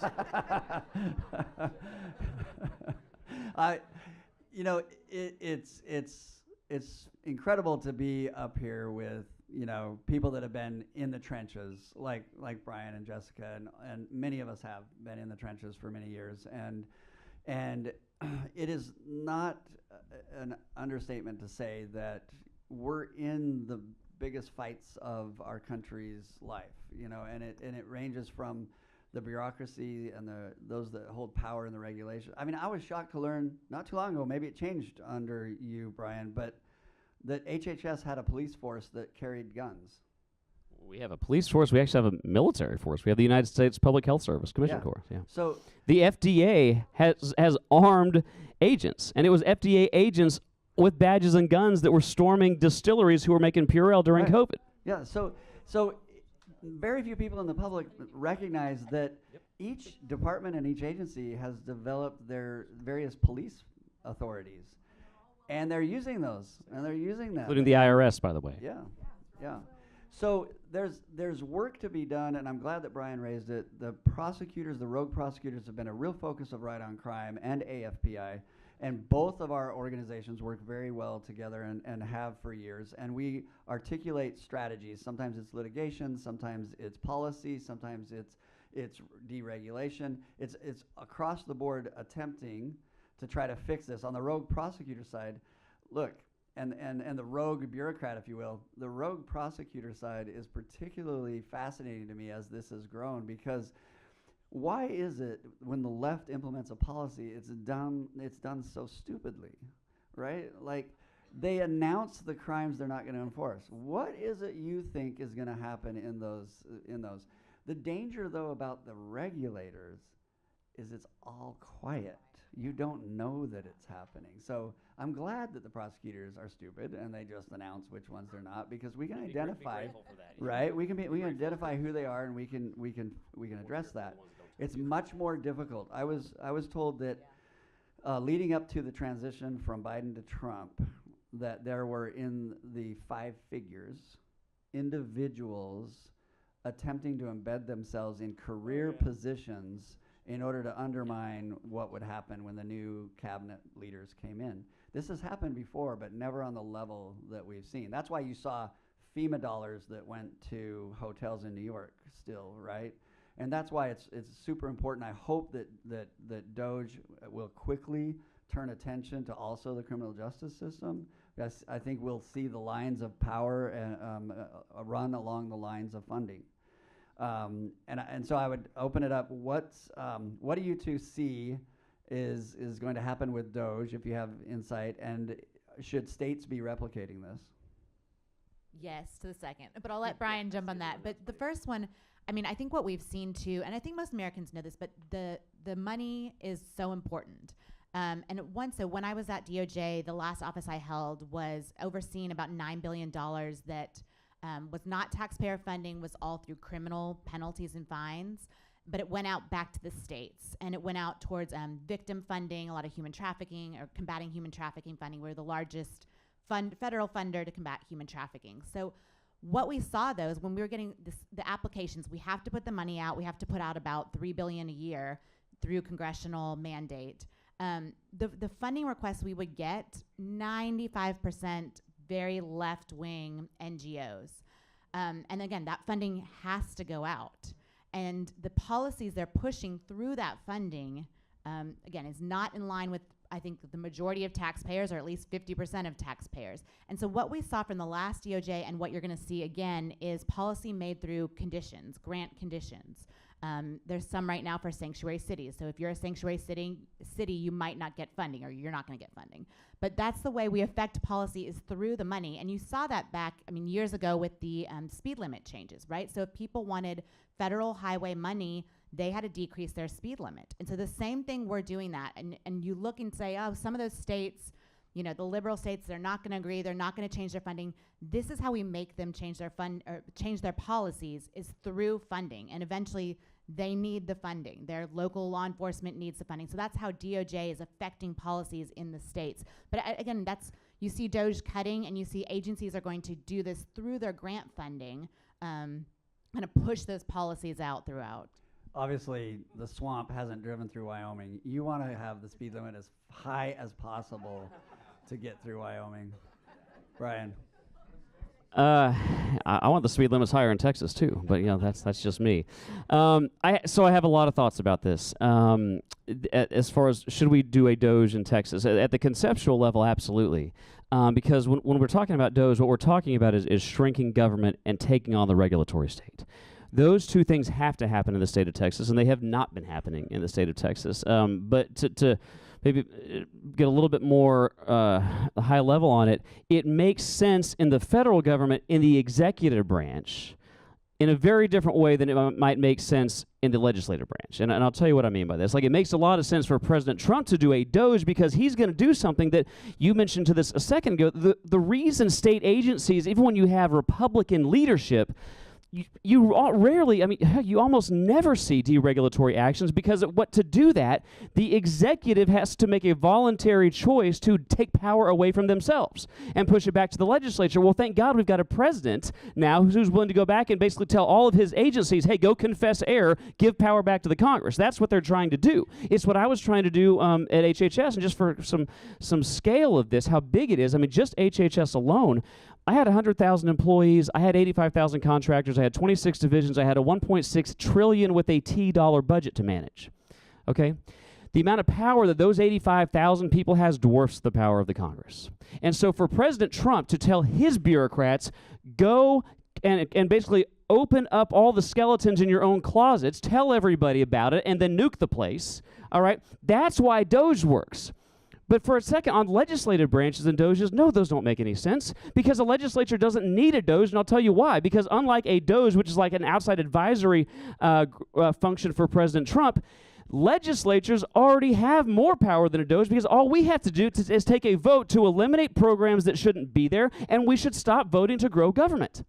It's incredible to be up here with, you know, people that have been in the trenches, like Brian and Jessica, and many of us have been in the trenches for many years, and it is not an understatement to say that we're in the biggest fights of our country's life, you know, and it ranges from the bureaucracy and those that hold power in the regulation. I mean, I was shocked to learn not too long ago, maybe it changed under you, Brian, but that HHS had a police force that carried guns. We have a police force. We actually have a military force. We have the United States Public Health Service Commission Corps. Yeah. So the FDA has armed agents, and it was FDA agents with badges and guns that were storming distilleries who were making Purell during COVID. Yeah. So very few people in the public recognize that each department and each agency has developed their various police authorities, and they're using those, and they're using them. Including the IRS, by the way. Yeah. So there's work to be done, and I'm glad that Brian raised it. The prosecutors, the rogue prosecutors, have been a real focus of Right on Crime and AFPI, and both of our organizations work very well together and have for years. And we articulate strategies. Sometimes it's litigation, sometimes it's policy, sometimes it's deregulation. It's across the board attempting to try to fix this. On the rogue prosecutor side, look, and the rogue bureaucrat, if you will, the rogue prosecutor side is particularly fascinating to me as this has grown, because why is it when the left implements a policy, it's done so stupidly, right? Like, they announce the crimes they're not going to enforce. What is it you think is going to happen in those? The danger, though, about the regulators is it's all quiet. You don't know that it's happening. So I'm glad that the prosecutors are stupid and they just announce which ones they're not, because we can identify, right? We can identify who they are, and we can address that. It's much more difficult. I was told that leading up to the transition from Biden to Trump, that there were in the 5 figures individuals attempting to embed themselves in career positions in order to undermine what would happen when the new cabinet leaders came in. This has happened before, but never on the level that we've seen. That's why you saw FEMA dollars that went to hotels in New York still, right? And that's why it's super important. I hope that DOGE will quickly turn attention to also the criminal justice system. Yes, I think we'll see the lines of power and run along the lines of funding. And so I would open it up. What do you two see is going to happen with DOGE, if you have insight, and should states be replicating this? Yes, to the second. But I'll let Brian jump on that. But the first one, I mean, I think what we've seen too, and I think most Americans know this, but the money is so important. And so when I was at DOJ, the last office I held was overseeing about $9 billion that was not taxpayer funding, was all through criminal penalties and fines, but it went out back to the states, and it went out towards victim funding, a lot of human trafficking, or combating human trafficking funding. We're the largest federal funder to combat human trafficking. So what we saw, though, is when we were getting the applications, we have to put the money out. We have to put out about $3 billion a year through congressional mandate. The funding requests we would get, 95% very left-wing NGOs. And again, that funding has to go out. And the policies they're pushing through that funding, again, is not in line with, I think, the majority of taxpayers, or at least 50% of taxpayers. And so what we saw from the last DOJ and what you're going to see again is policy made through conditions, grant conditions. There's some right now for sanctuary cities. So if you're a sanctuary city, you might not get funding, or you're not going to get funding. But that's the way we affect policy, is through the money. And you saw that back, years ago with the speed limit changes, right? So if people wanted federal highway money, they had to decrease their speed limit. And so the same thing, we're doing that. And you look and say, oh, some of those states, the liberal states, they're not going to agree, they're not going to change their funding. This is how we make them change their change their policies, is through funding. And eventually they need the funding. Their local law enforcement needs the funding. So that's how DOJ is affecting policies in the states. But again, you see DOJ cutting, and you see agencies are going to do this through their grant funding, kind of push those policies out throughout. Obviously, the swamp hasn't driven through Wyoming. You want to have the speed limit as high as possible to get through Wyoming. Brian. I want the speed limits higher in Texas too, but that's just me. So I have a lot of thoughts about this. As far as should we do a DOJ in Texas, at the conceptual level, absolutely. Because when we're talking about DOJ, what we're talking about is shrinking government and taking on the regulatory state. Those two things have to happen in the state of Texas, and they have not been happening in the state of Texas. But to maybe get a little bit more high level on it, it makes sense in the federal government, in the executive branch, in a very different way than it might make sense in the legislative branch. And I'll tell you what I mean by this. Like, it makes a lot of sense for President Trump to do a DOJ because he's going to do something that you mentioned to this a second ago. The reason state agencies, even when you have Republican leadership, you rarely, you almost never see deregulatory actions, because to do that, the executive has to make a voluntary choice to take power away from themselves and push it back to the legislature. Well, thank God we've got a president now who's willing to go back and basically tell all of his agencies, hey, go confess error, give power back to the Congress. That's what they're trying to do. It's what I was trying to do at HHS, and just for some scale of this, how big it is, just HHS alone, I had 100,000 employees, I had 85,000 contractors, I had 26 divisions, I had a $1.6 trillion with a T dollar budget to manage. Okay? The amount of power that those 85,000 people has dwarfs the power of the Congress. And so for President Trump to tell his bureaucrats, go and basically open up all the skeletons in your own closets, tell everybody about it, and then nuke the place, all right? That's why DOJ works. But for a second, on legislative branches and DOJs, no, those don't make any sense, because the legislature doesn't need a DOJ, and I'll tell you why. Because unlike a DOJ, which is like an outside advisory function for President Trump, legislatures already have more power than a DOJ, because all we have to do is take a vote to eliminate programs that shouldn't be there, and we should stop voting to grow government.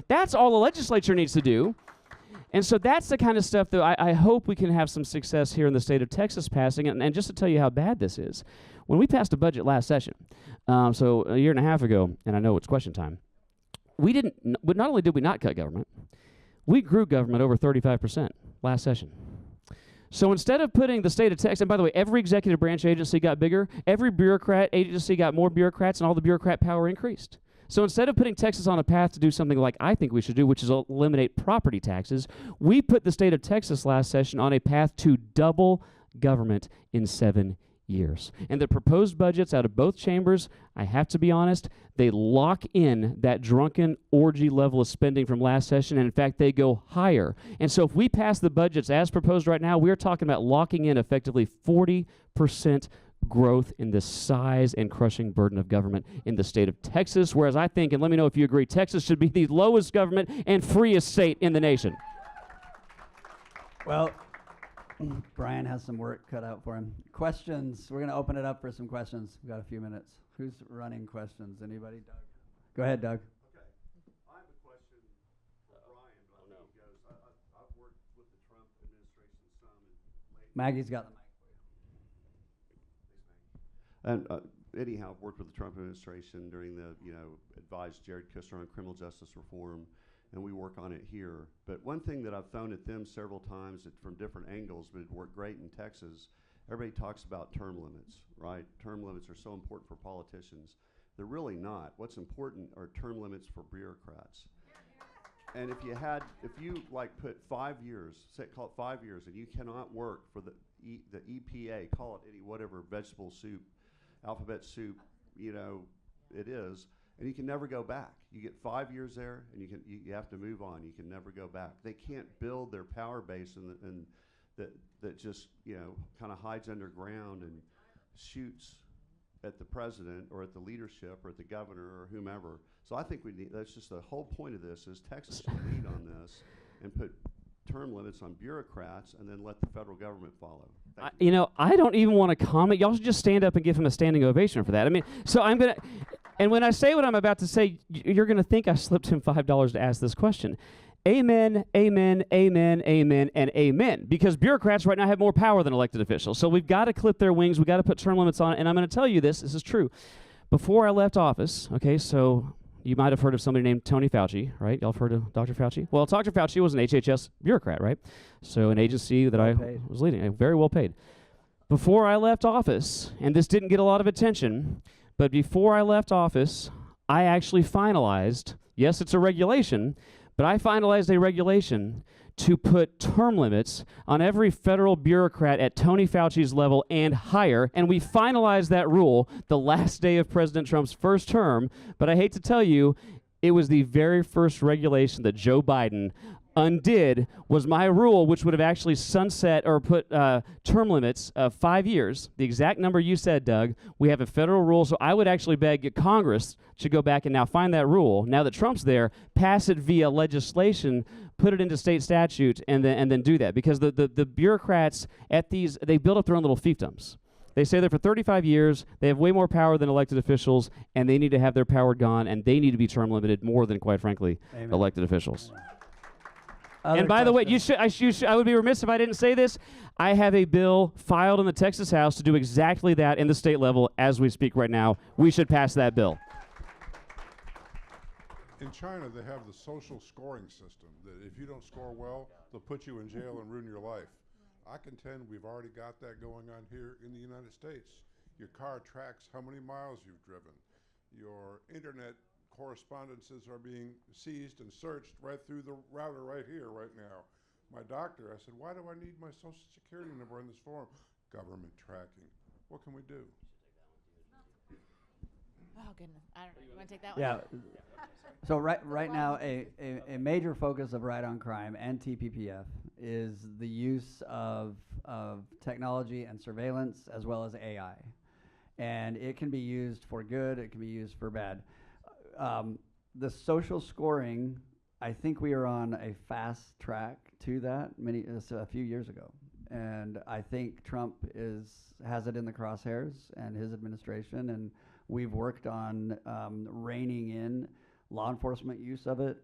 That's all the legislature needs to do. And so that's the kind of stuff that I hope we can have some success here in the state of Texas passing. And just to tell you how bad this is, when we passed a budget last session, so a year and a half ago, and I know it's question time, not only did we not cut government, we grew government over 35% last session. So instead of putting the state of Texas, and by the way, every executive branch agency got bigger, every bureaucrat agency got more bureaucrats, and all the bureaucrat power increased. So instead of putting Texas on a path to do something like I think we should do, which is eliminate property taxes, we put the state of Texas last session on a path to double government in 7 years. And the proposed budgets out of both chambers, I have to be honest, they lock in that drunken orgy level of spending from last session, and in fact, they go higher. And so if we pass the budgets as proposed right now, we're talking about locking in effectively 40% growth in the size and crushing burden of government in the state of Texas, whereas I think, and let me know if you agree, Texas should be the lowest government and freest state in the nation. Well, Brian has some work cut out for him. Questions. We're going to open it up for some questions. We've got a few minutes. Who's running questions? Anybody? Doug? Go ahead, Doug. Okay. I have a question for Brian, but I think he goes. I've worked with the Trump administration some. And Maggie's got the mic. And anyhow, I've worked with the Trump administration during the, advised Jared Kushner on criminal justice reform, and we work on it here. But one thing that I've thrown at them several times from different angles, but it worked great in Texas, everybody talks about term limits, right? Term limits are so important for politicians. They're really not. What's important are term limits for bureaucrats. And if you like put 5 years, call it 5 years, and you cannot work for the EPA, call it any whatever vegetable soup, alphabet soup, it is, and you can never go back. You get 5 years there, and you have to move on. You can never go back. They can't build their power base and that just kind of hides underground and shoots at the president or at the leadership or at the governor or whomever. So I think that's just the whole point of this is Texas should lead on this and put term limits on bureaucrats and then let the federal government follow. I don't even want to comment. Y'all should just stand up and give him a standing ovation for that. I mean, so I'm going to, and when I say what I'm about to say, you're going to think I slipped him $5 to ask this question. Amen, amen, amen, amen, and amen. Because bureaucrats right now have more power than elected officials. So we've got to clip their wings. We've got to put term limits on it. And I'm going to tell you this is true. Before I left office, okay, so you might have heard of somebody named Tony Fauci, right? Y'all have heard of Dr. Fauci? Well, Dr. Fauci was an HHS bureaucrat, right? So an agency that I was leading, very well paid. Before I left office, and this didn't get a lot of attention, but before I left office, I actually finalized, yes, it's a regulation, but I finalized a regulation to put term limits on every federal bureaucrat at Tony Fauci's level and higher, and we finalized that rule the last day of President Trump's first term, but I hate to tell you, it was the very first regulation that Joe Biden undid was my rule, which would have actually sunset or put term limits of 5 years, the exact number you said, Doug. We have a federal rule, so I would actually beg Congress to go back and now find that rule. Now that Trump's there, pass it via legislation, put it into state statute, and then do that. Because the bureaucrats at these, they build up their own little fiefdoms. They say that for 35 years, they have way more power than elected officials, and they need to have their power gone, and they need to be term limited more than, quite frankly, Amen. elected officials. Other And by the way, questions? I would be remiss if I didn't say this. I have a bill filed in the Texas House to do exactly that in the state level as we speak right now. We should pass that bill. In China, they have the social scoring system that if you don't score well, they'll put you in jail and ruin your life. I contend we've already got that going on here in the United States. Your car tracks how many miles you've driven. Your internet correspondences are being seized and searched right through the router right here, right now. My doctor, I said, why do I need my social security number on this form? Government tracking. What can we do? Oh, goodness. I don't know. You want to take that one? Yeah. So right now, a major focus of Right on Crime and TPPF is the use of technology and surveillance as well as AI. And it can be used for good, it can be used for bad. The social scoring, I think we are on a fast track to that a few years ago. And I think Trump has it in the crosshairs and his administration, and we've worked on reining in law enforcement use of it.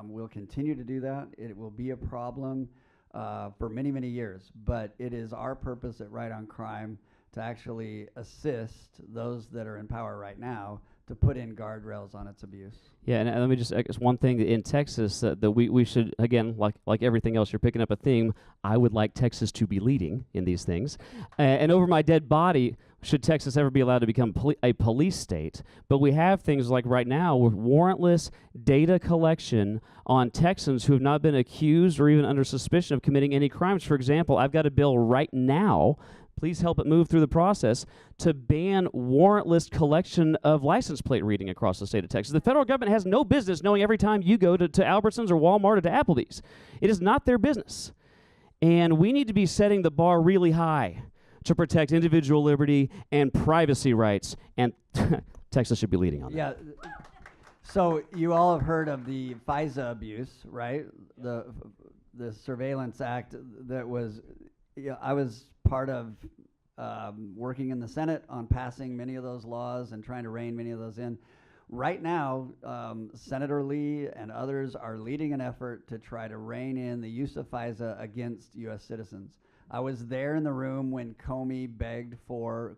We'll continue to do that. It will be a problem for many, many years, but it is our purpose at Right on Crime to actually assist those that are in power right now to put in guardrails on its abuse. Yeah, and let me just it's one thing in Texas that we should, again, like everything else, you're picking up a theme. I would like Texas to be leading in these things. And over my dead body, should Texas ever be allowed to become a police state? But we have things like right now with warrantless data collection on Texans who have not been accused or even under suspicion of committing any crimes. For example, I've got a bill right now, please help it move through the process, to ban warrantless collection of license plate reading across the state of Texas. The federal government has no business knowing every time you go to Albertsons or Walmart or to Applebee's. It is not their business. And we need to be setting the bar really high to protect individual liberty and privacy rights, and Texas should be leading on that. Yeah. So you all have heard of the FISA abuse, right? The Surveillance Act that was, I was part of working in the Senate on passing many of those laws and trying to rein many of those in. Right now, Senator Lee and others are leading an effort to try to rein in the use of FISA against U.S. citizens. I was there in the room when Comey begged for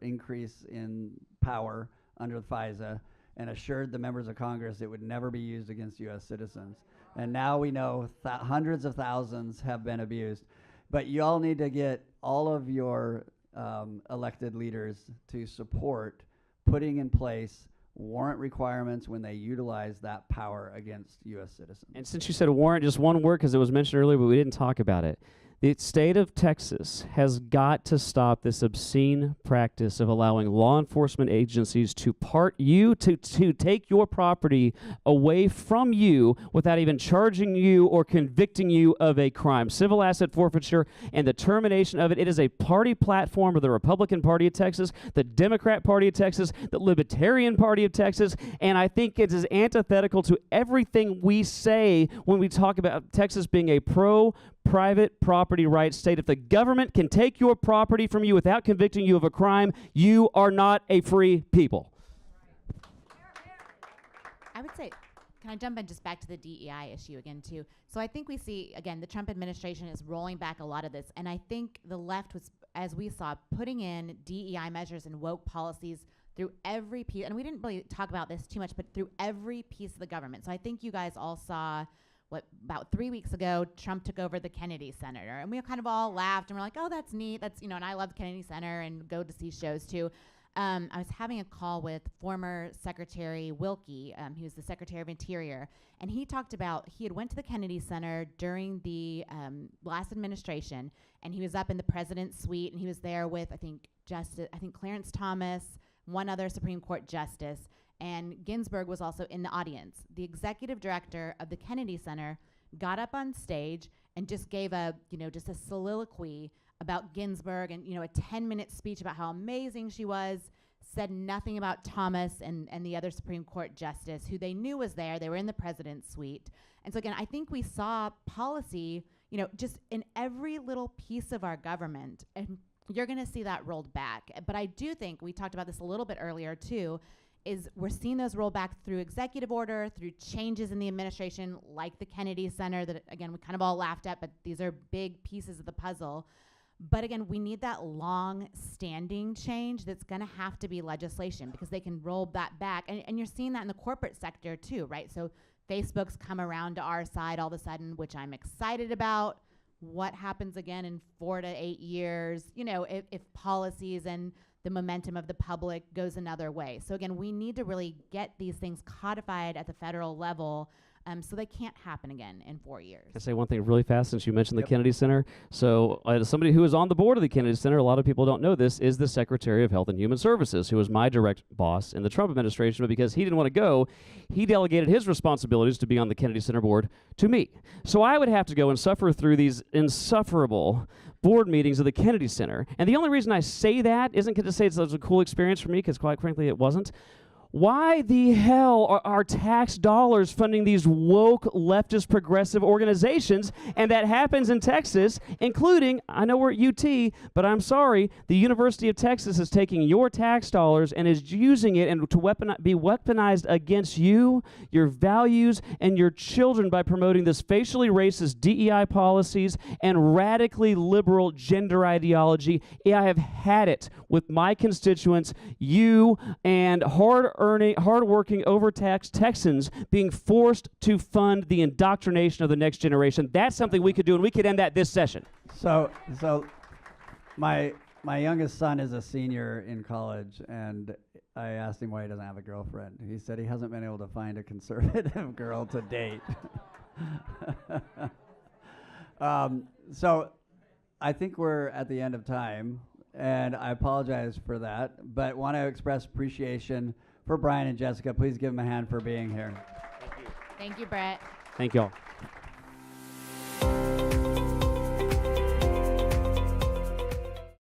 increase in power under FISA and assured the members of Congress it would never be used against U.S. citizens. And now we know hundreds of thousands have been abused. But you all need to get all of your elected leaders to support putting in place warrant requirements when they utilize that power against U.S. citizens. And since you said warrant, just one word, because it was mentioned earlier, but we didn't talk about it. The state of Texas has got to stop this obscene practice of allowing law enforcement agencies to to take your property away from you without even charging you or convicting you of a crime. Civil asset forfeiture and the termination of it. It is a party platform of the Republican Party of Texas, the Democrat Party of Texas, the Libertarian Party of Texas, and I think it is antithetical to everything we say when we talk about Texas being a private property rights state. If the government can take your property from you without convicting you of a crime, you are not a free people. I would say, can I jump in just back to the DEI issue again, too? So I think we see, again, the Trump administration is rolling back a lot of this. And I think the left was, as we saw, putting in DEI measures and woke policies through every piece. And we didn't really talk about this too much, but through every piece of the government. So I think you guys all saw about 3 weeks ago, Trump took over the Kennedy Center, and we kind of all laughed and we're like, oh, that's neat. That's, and I love Kennedy Center and go to see shows too. I was having a call with former Secretary Wilkie, he was the Secretary of Interior, and he talked about, he had went to the Kennedy Center during the last administration, and he was up in the president's suite, and he was there with, I think Clarence Thomas, one other Supreme Court justice, and Ginsburg was also in the audience. The executive director of the Kennedy Center got up on stage and just gave just a soliloquy about Ginsburg and, a 10-minute speech about how amazing she was, said nothing about Thomas and the other Supreme Court justice who they knew was there. They were in the president's suite. And so again, I think we saw policy, just in every little piece of our government, and you're gonna see that rolled back. But I do think, we talked about this a little bit earlier too, is we're seeing those roll back through executive order, through changes in the administration, like the Kennedy Center that, again, we kind of all laughed at, but these are big pieces of the puzzle. But again, we need that long-standing change that's gonna have to be legislation because they can roll that back. And you're seeing that in the corporate sector too, right? So Facebook's come around to our side all of a sudden, which I'm excited about. What happens again in 4 to 8 years, if policies and the momentum of the public goes another way. So again, we need to really get these things codified at the federal level so they can't happen again in 4 years. Can I say one thing really fast since you mentioned the Kennedy Center? So as somebody who is on the board of the Kennedy Center, a lot of people don't know this, is the Secretary of Health and Human Services, who was my direct boss in the Trump administration, but because he didn't want to go, he delegated his responsibilities to be on the Kennedy Center board to me. So I would have to go and suffer through these insufferable board meetings of the Kennedy Center. And the only reason I say that isn't to say it's a cool experience for me, because quite frankly it wasn't. Why the hell are our tax dollars funding these woke, leftist, progressive organizations? And that happens in Texas, including, I know we're at UT, but I'm sorry, the University of Texas is taking your tax dollars and is using it and to be weaponized against you, your values, and your children by promoting this facially racist DEI policies and radically liberal gender ideology. I have had it with my constituents, you, and hard-working, overtaxed Texans being forced to fund the indoctrination of the next generation. That's something we could do, and we could end that this session. So my youngest son is a senior in college, and I asked him why he doesn't have a girlfriend. He said he hasn't been able to find a conservative girl to date. So I think we're at the end of time, and I apologize for that, but want to express appreciation for Brian and Jessica. Please give them a hand for being here. Thank you, Brett. Thank you all.